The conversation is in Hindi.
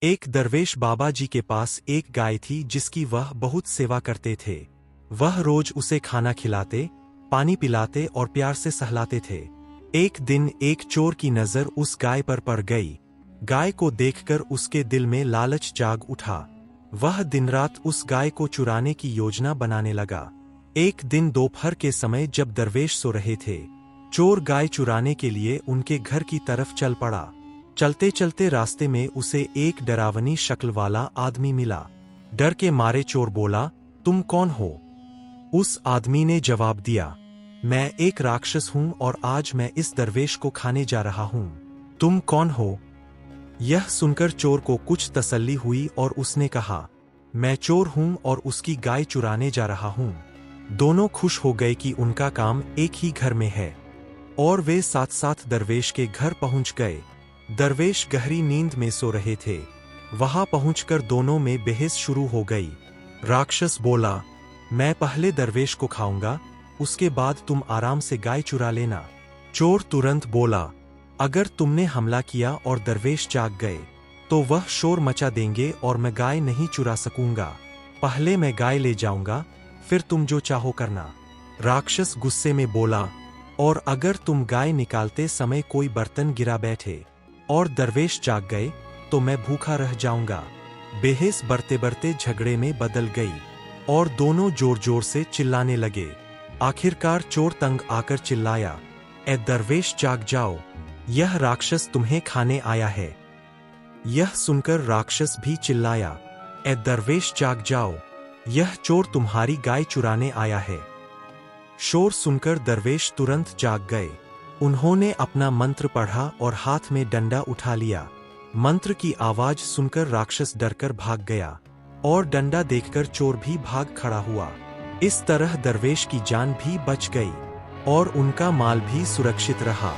एक दरवेश बाबा जी के पास एक गाय थी जिसकी वह बहुत सेवा करते थे। वह रोज उसे खाना खिलाते, पानी पिलाते और प्यार से सहलाते थे। एक दिन एक चोर की नजर उस गाय पर पड़ गई। गाय को देखकर उसके दिल में लालच जाग उठा। वह दिन रात उस गाय को चुराने की योजना बनाने लगा। एक दिन दोपहर के समय जब दरवेश सो रहे थे, चोर गाय चुराने के लिए उनके घर की तरफ चल पड़ा। चलते चलते रास्ते में उसे एक डरावनी शक्ल वाला आदमी मिला। डर के मारे चोर बोला, तुम कौन हो? उस आदमी ने जवाब दिया, मैं एक राक्षस हूं और आज मैं इस दरवेश को खाने जा रहा हूं। तुम कौन हो? यह सुनकर चोर को कुछ तसल्ली हुई और उसने कहा, मैं चोर हूं और उसकी गाय चुराने जा रहा हूं। दोनों खुश हो गए कि उनका काम एक ही घर में है और वे साथ साथ दरवेश के घर पहुंच गए। दरवेश गहरी नींद में सो रहे थे। वहां पहुंचकर दोनों में बहस शुरू हो गई। राक्षस बोला, मैं पहले दरवेश को खाऊंगा, उसके बाद तुम आराम से गाय चुरा लेना। चोर तुरंत बोला, अगर तुमने हमला किया और दरवेश जाग गए तो वह शोर मचा देंगे और मैं गाय नहीं चुरा सकूंगा। पहले मैं गाय ले जाऊंगा, फिर तुम जो चाहो करना। राक्षस गुस्से में बोला, और अगर तुम गाय निकालते समय कोई बर्तन गिरा बैठे और दरवेश जाग गए तो मैं भूखा रह जाऊंगा। बहस बढ़ते बढ़ते झगड़े में बदल गई और दोनों जोर जोर से चिल्लाने लगे। आखिरकार चोर तंग आकर चिल्लाया, ए दरवेश जाग जाओ, यह राक्षस तुम्हें खाने आया है। यह सुनकर राक्षस भी चिल्लाया, ए दरवेश जाग जाओ, यह चोर तुम्हारी गाय चुराने आया है। शोर सुनकर दरवेश तुरंत जाग गए। उन्होंने अपना मंत्र पढ़ा और हाथ में डंडा उठा लिया। मंत्र की आवाज सुनकर राक्षस डरकर भाग गया और डंडा देखकर चोर भी भाग खड़ा हुआ। इस तरह दरवेश की जान भी बच गई और उनका माल भी सुरक्षित रहा।